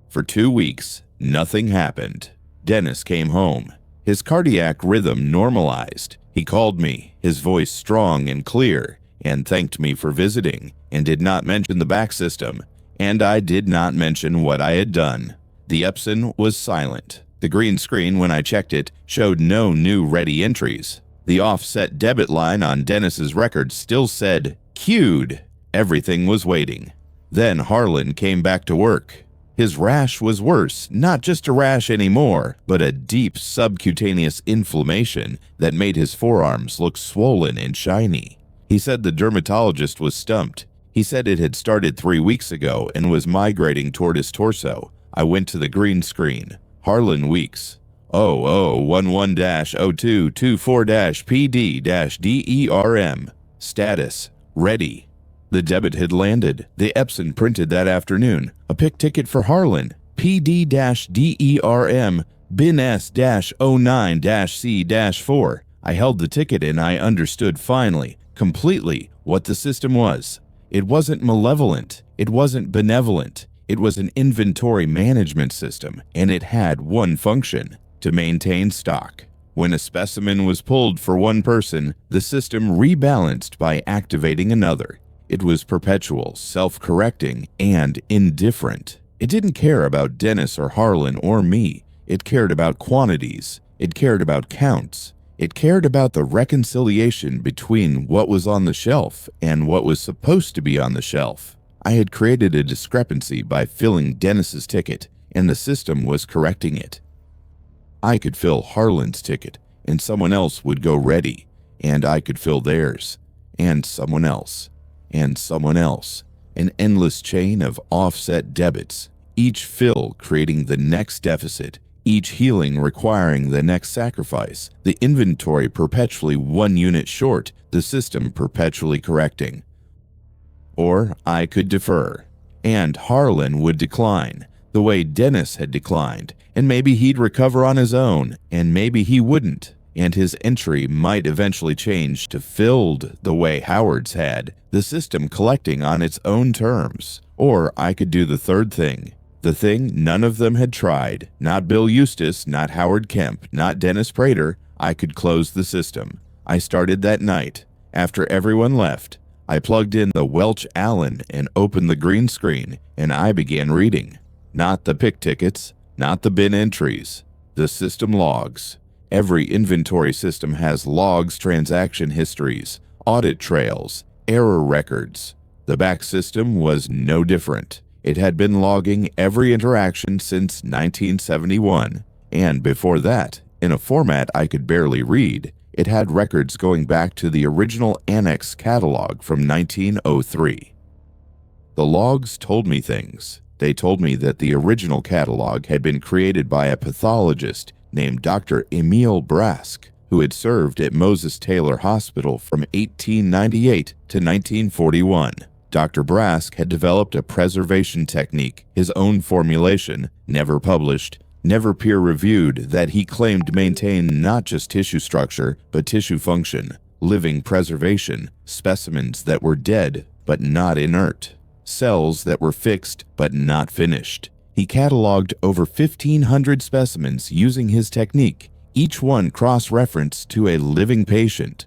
For 2 weeks, nothing happened. Dennis came home. His cardiac rhythm normalized. He called me, his voice strong and clear, and thanked me for visiting, and did not mention the back system, and I did not mention what I had done. The Epson was silent. The green screen, when I checked it, showed no new ready entries. The offset debit line on Dennis's record still said, queued. Everything was waiting. Then Harlan came back to work. His rash was worse, not just a rash anymore, but a deep subcutaneous inflammation that made his forearms look swollen and shiny. He said the dermatologist was stumped. He said it had started 3 weeks ago and was migrating toward his torso. I went to the green screen. Harlan Weeks. 0011-0224-PD-DERM. Status. Ready. The debit had landed. The Epson printed that afternoon. A pick ticket for Harlan. PD-DERM. BIN S-09-C-4. I held the ticket and I understood finally, completely, what the system was. It wasn't malevolent. It wasn't benevolent. It was an inventory management system, and it had one function: to maintain stock. When a specimen was pulled for one person, the system rebalanced by activating another. It was perpetual, self-correcting, and indifferent. It didn't care about Dennis or Harlan or me. It cared about quantities. It cared about counts. It cared about the reconciliation between what was on the shelf and what was supposed to be on the shelf. I had created a discrepancy by filling Dennis's ticket, and the system was correcting it. I could fill Harlan's ticket, and someone else would go ready, and I could fill theirs, and someone else, and someone else. An endless chain of offset debits, each fill creating the next deficit, each healing requiring the next sacrifice, the inventory perpetually 1 unit short, the system perpetually correcting. Or I could defer, and Harlan would decline, the way Dennis had declined, and maybe he'd recover on his own, and maybe he wouldn't, and his entry might eventually change to filled the way Howard's had, the system collecting on its own terms. Or I could do the third thing. The thing none of them had tried. Not Bill Eustace, not Howard Kemp, not Dennis Prater. I could close the system. I started that night. After everyone left, I plugged in the Welch Allen and opened the green screen, and I began reading. Not the pick tickets, not the bin entries, the system logs. Every inventory system has logs, transaction histories, audit trails, error records. The back system was no different. It had been logging every interaction since 1971, and before that, in a format I could barely read, it had records going back to the original Annex catalog from 1903. The logs told me things. They told me that the original catalog had been created by a pathologist named Dr. Emil Brask, who had served at Moses Taylor Hospital from 1898 to 1941. Dr. Brask had developed a preservation technique, his own formulation, never published, never peer-reviewed, that he claimed maintained not just tissue structure, but tissue function, living preservation, specimens that were dead but not inert, cells that were fixed but not finished. He cataloged over 1,500 specimens using his technique, each one cross-referenced to a living patient.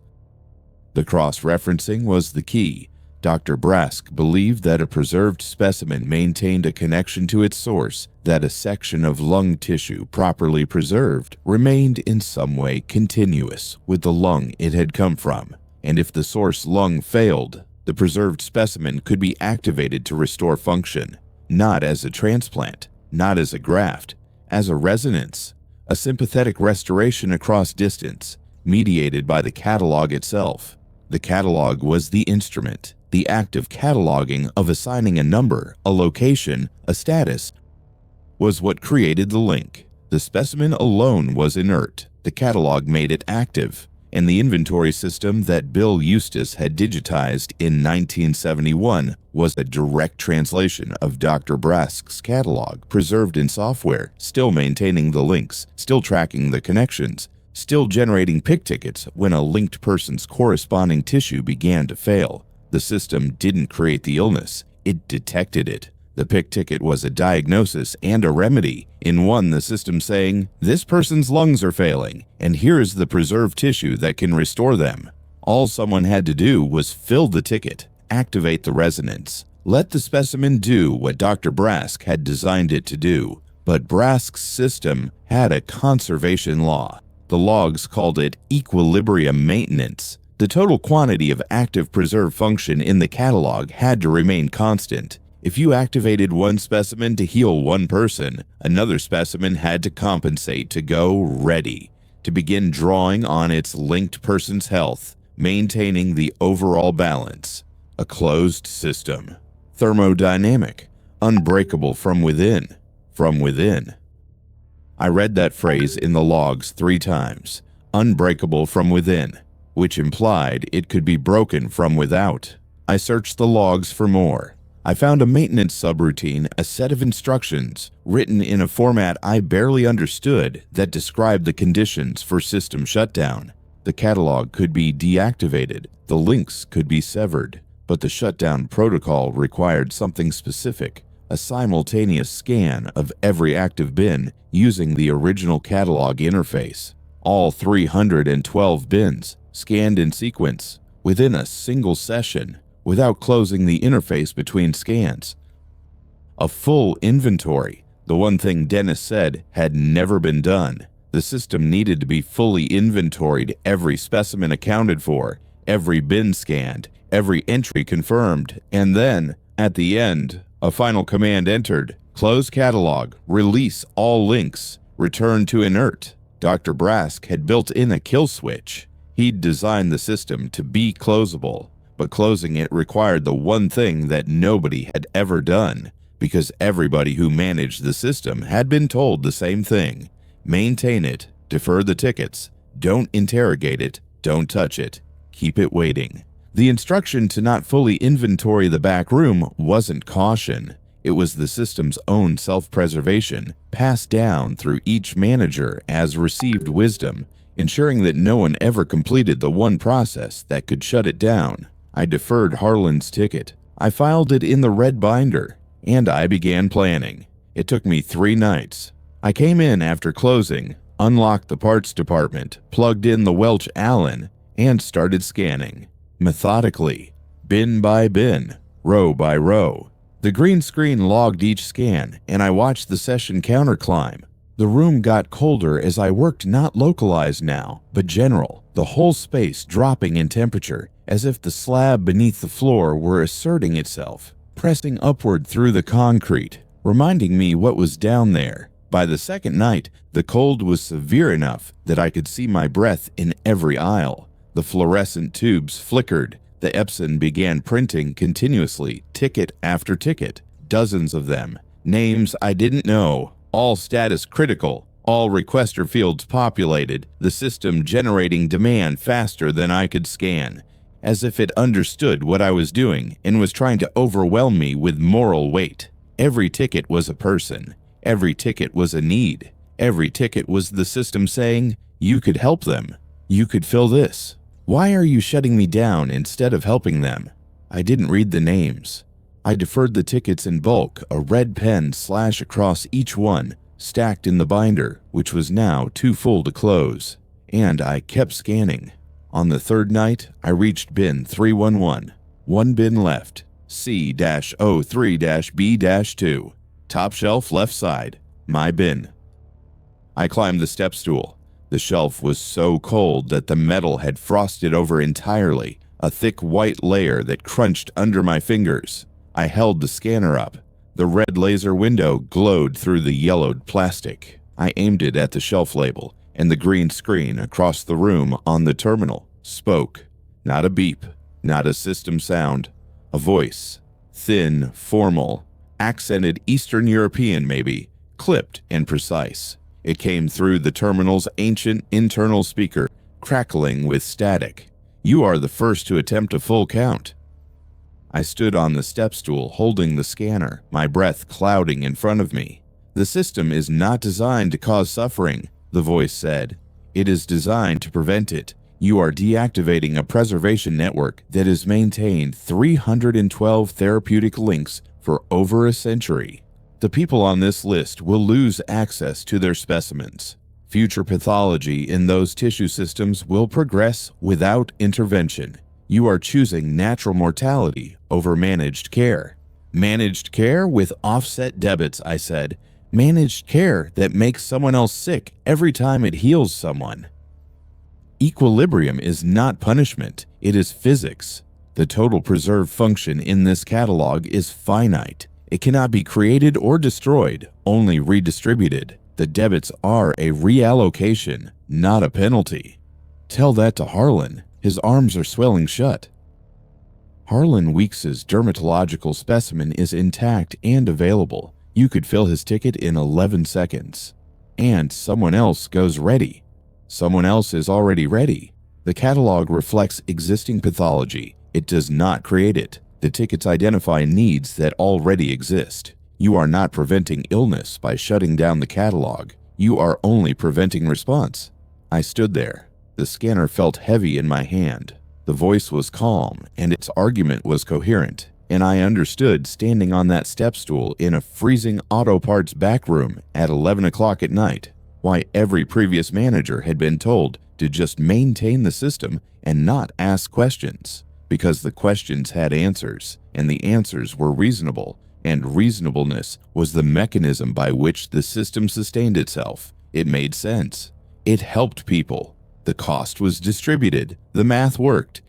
The cross-referencing was the key. Dr. Brask believed that a preserved specimen maintained a connection to its source, that a section of lung tissue properly preserved remained in some way continuous with the lung it had come from, and if the source lung failed, the preserved specimen could be activated to restore function, not as a transplant, not as a graft, as a resonance, a sympathetic restoration across distance, mediated by the catalog itself. The catalog was the instrument. The act of cataloging, of assigning a number, a location, a status, was what created the link. The specimen alone was inert. The catalog made it active. And the inventory system that Bill Eustace had digitized in 1971 was a direct translation of Dr. Brask's catalog, preserved in software, still maintaining the links, still tracking the connections, still generating pick tickets when a linked person's corresponding tissue began to fail. The system didn't create the illness, it detected it. The pick ticket was a diagnosis and a remedy. In one, the system saying, this person's lungs are failing, and here is the preserved tissue that can restore them. All someone had to do was fill the ticket, activate the resonance, let the specimen do what Dr. Brask had designed it to do. But Brask's system had a conservation law. The logs called it equilibrium maintenance. The total quantity of active preserved function in the catalog had to remain constant. If you activated one specimen to heal one person, another specimen had to compensate to go ready, to begin drawing on its linked person's health, maintaining the overall balance. A closed system. Thermodynamic. Unbreakable from within. From within. I read that phrase in the logs 3 times. Unbreakable from within, which implied it could be broken from without. I searched the logs for more. I found a maintenance subroutine, a set of instructions, written in a format I barely understood, that described the conditions for system shutdown. The catalog could be deactivated, the links could be severed, but the shutdown protocol required something specific, a simultaneous scan of every active bin using the original catalog interface. All 312 bins, scanned in sequence, within a single session, without closing the interface between scans. A full inventory, the one thing Dennis said had never been done. The system needed to be fully inventoried, every specimen accounted for, every bin scanned, every entry confirmed, and then, at the end, a final command entered: close catalog, release all links, return to inert. Dr. Brask had built in a kill switch. He'd designed the system to be closable, but closing it required the one thing that nobody had ever done, because everybody who managed the system had been told the same thing: maintain it, defer the tickets, don't interrogate it, don't touch it, keep it waiting. The instruction to not fully inventory the back room wasn't caution. It was the system's own self-preservation, passed down through each manager as received wisdom, ensuring that no one ever completed the one process that could shut it down. I deferred Harlan's ticket. I filed it in the red binder, and I began planning. It took me 3 nights. I came in after closing, unlocked the parts department, plugged in the Welch Allen, and started scanning. Methodically, bin by bin, row by row. The green screen logged each scan, and I watched the session counter climb. The room got colder as I worked, not localized now, but general, the whole space dropping in temperature, as if the slab beneath the floor were asserting itself, pressing upward through the concrete, reminding me what was down there. By the second night, the cold was severe enough that I could see my breath in every aisle. The fluorescent tubes flickered, The Epson began printing continuously, ticket after ticket, dozens of them. Names I didn't know, all status critical, all requester fields populated, the system generating demand faster than I could scan, as if it understood what I was doing and was trying to overwhelm me with moral weight. Every ticket was a person. Every ticket was a need. Every ticket was the system saying, you could help them. You could fill this. Why are you shutting me down instead of helping them? I didn't read the names. I deferred the tickets in bulk, a red pen slash across each one, stacked in the binder, which was now too full to close. And I kept scanning. On the third night, I reached bin 311. One bin left. C-03-B-2. Top shelf left side. My bin. I climbed the step stool. The shelf was so cold that the metal had frosted over entirely, a thick white layer that crunched under my fingers. I held the scanner up. The red laser window glowed through the yellowed plastic. I aimed it at the shelf label, and the green screen across the room on the terminal spoke. Not a beep, not a system sound. A voice. Thin, formal, accented Eastern European maybe, clipped and precise. It came through the terminal's ancient internal speaker, crackling with static. You are the first to attempt a full count. I stood on the step stool holding the scanner, my breath clouding in front of me. The system is not designed to cause suffering, the voice said. It is designed to prevent it. You are deactivating a preservation network that has maintained 312 therapeutic links for over a century. The people on this list will lose access to their specimens. Future pathology in those tissue systems will progress without intervention. You are choosing natural mortality over managed care. Managed care with offset debits, I said. Managed care that makes someone else sick every time it heals someone. Equilibrium is not punishment, it is physics. The total preserved function in this catalog is finite. It cannot be created or destroyed, only redistributed. The debits are a reallocation, not a penalty. Tell that to Harlan. His arms are swelling shut. Harlan Weeks's dermatological specimen is intact and available. You could fill his ticket in 11 seconds. And someone else goes ready. Someone else is already ready. The catalog reflects existing pathology. It does not create it. The tickets identify needs that already exist. You are not preventing illness by shutting down the catalog. You are only preventing response. I stood there. The scanner felt heavy in my hand. The voice was calm, and its argument was coherent, and I understood standing on that step stool in a freezing auto parts back room at 11 o'clock at night why every previous manager had been told to just maintain the system and not ask questions, because the questions had answers, and the answers were reasonable, and reasonableness was the mechanism by which the system sustained itself. It made sense. It helped people. The cost was distributed. The math worked.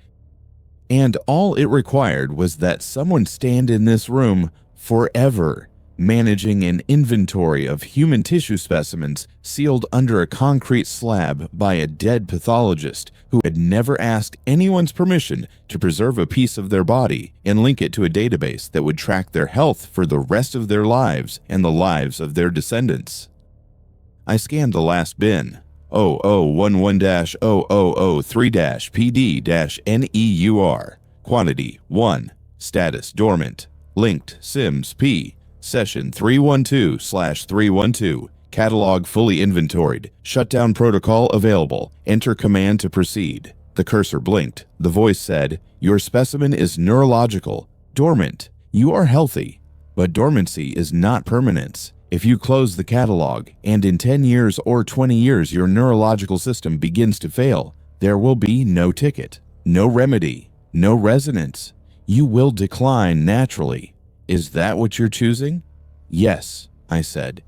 And all it required was that someone stand in this room forever, managing an inventory of human tissue specimens sealed under a concrete slab by a dead pathologist who had never asked anyone's permission to preserve a piece of their body and link it to a database that would track their health for the rest of their lives and the lives of their descendants. I scanned the last bin. 0011-0003-PD-NEUR. Quantity 1. Status dormant. Linked Sims P. Session 312/312. Catalog fully inventoried. Shutdown protocol available. Enter command to proceed. The cursor blinked. The voice said, "Your specimen is neurological. Dormant. You are healthy. But dormancy is not permanence. If you close the catalog, and in 10 years or 20 years your neurological system begins to fail, there will be no ticket, no remedy, no resonance. You will decline naturally. Is that what you're choosing?" "Yes," I said.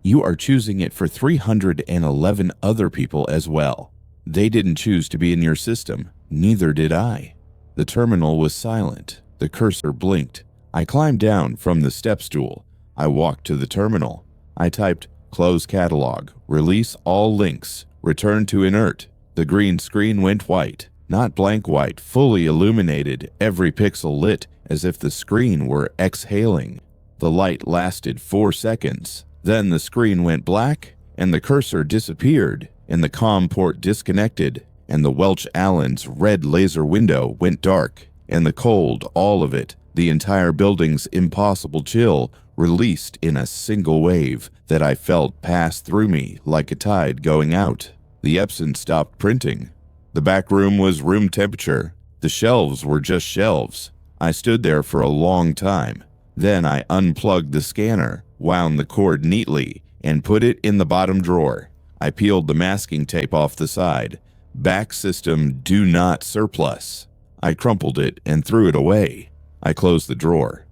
"You are choosing it for 311 other people as well. They didn't choose to be in your system. Neither did I." The terminal was silent. The cursor blinked. I climbed down from the step stool. I walked to the terminal. I typed, "Close catalog, release all links, return to inert." The green screen went white. Not blank white, fully illuminated, every pixel lit as if the screen were exhaling. The light lasted 4 seconds. Then the screen went black, and the cursor disappeared, and the COM port disconnected, and the Welch Allen's red laser window went dark, and the cold, all of it, the entire building's impossible chill, released in a single wave that I felt pass through me like a tide going out. The Epson stopped printing. The back room was room temperature. The shelves were just shelves. I stood there for a long time. Then I unplugged the scanner, wound the cord neatly, and put it in the bottom drawer. I peeled the masking tape off the side. Back system do not surplus. I crumpled it and threw it away. I closed the drawer.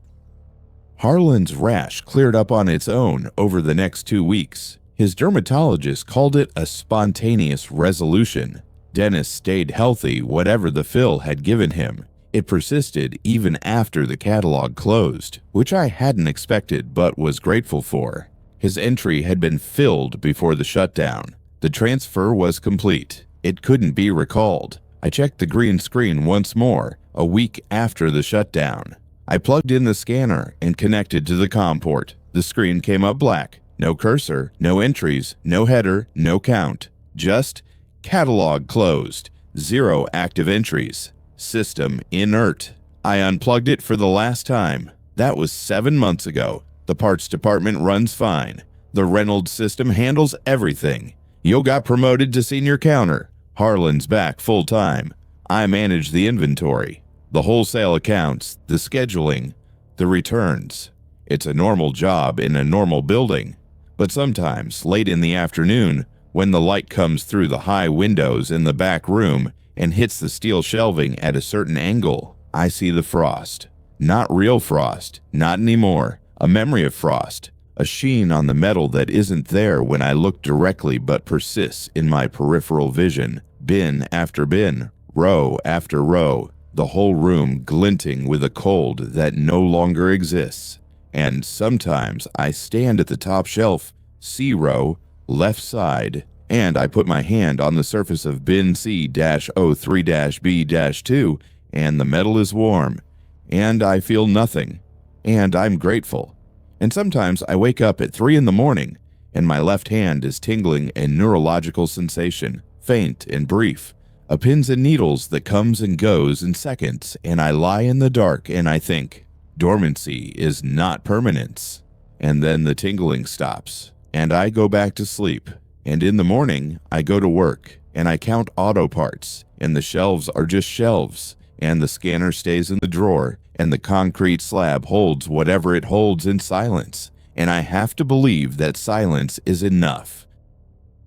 Harlan's rash cleared up on its own over the next 2 weeks. His dermatologist called it a spontaneous resolution. Dennis stayed healthy whatever the fill had given him. It persisted even after the catalog closed, which I hadn't expected but was grateful for. His entry had been filled before the shutdown. The transfer was complete. It couldn't be recalled. I checked the green screen once more, a week after the shutdown. I plugged in the scanner and connected to the COM port. The screen came up black. No cursor, no entries, no header, no count. Just catalog closed. 0 active entries. System inert. I unplugged it for the last time. That was 7 months ago. The parts department runs fine. The Reynolds system handles everything. Yo got promoted to senior counter. Harlan's back full time. I manage the inventory, the wholesale accounts, the scheduling, the returns. It's a normal job in a normal building. But sometimes, late in the afternoon, when the light comes through the high windows in the back room and hits the steel shelving at a certain angle, I see the frost. Not real frost, not anymore. A memory of frost. A sheen on the metal that isn't there when I look directly but persists in my peripheral vision. Bin after bin, row after row, the whole room glinting with a cold that no longer exists. And sometimes I stand at the top shelf, C row, left side, and I put my hand on the surface of bin C-03-B-2, and the metal is warm, and I feel nothing, and I'm grateful. And sometimes I wake up at 3 in the morning, and my left hand is tingling a neurological sensation, faint and brief, a pins and needles that comes and goes in seconds, and I lie in the dark and I think, dormancy is not permanence. And then the tingling stops, and I go back to sleep. And in the morning, I go to work, and I count auto parts, and the shelves are just shelves, and the scanner stays in the drawer, and the concrete slab holds whatever it holds in silence, and I have to believe that silence is enough.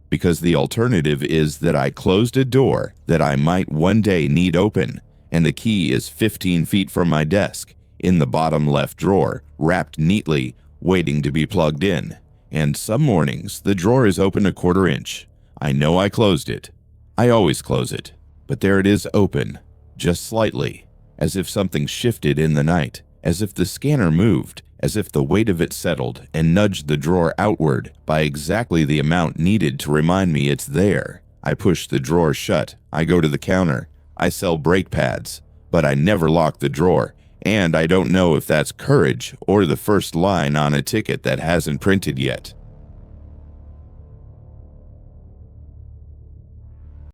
Because the alternative is that I closed a door that I might one day need open, and the key is 15 feet from my desk, in the bottom left drawer, wrapped neatly, waiting to be plugged in. And some mornings, the drawer is open a 1/4 inch. I know I closed it. I always close it. But there it is open, just slightly, as if something shifted in the night, as if the scanner moved, as if the weight of it settled and nudged the drawer outward by exactly the amount needed to remind me it's there. I push the drawer shut. I go to the counter. I sell brake pads, but I never lock the drawer. And I don't know if that's courage or the first line on a ticket that hasn't printed yet.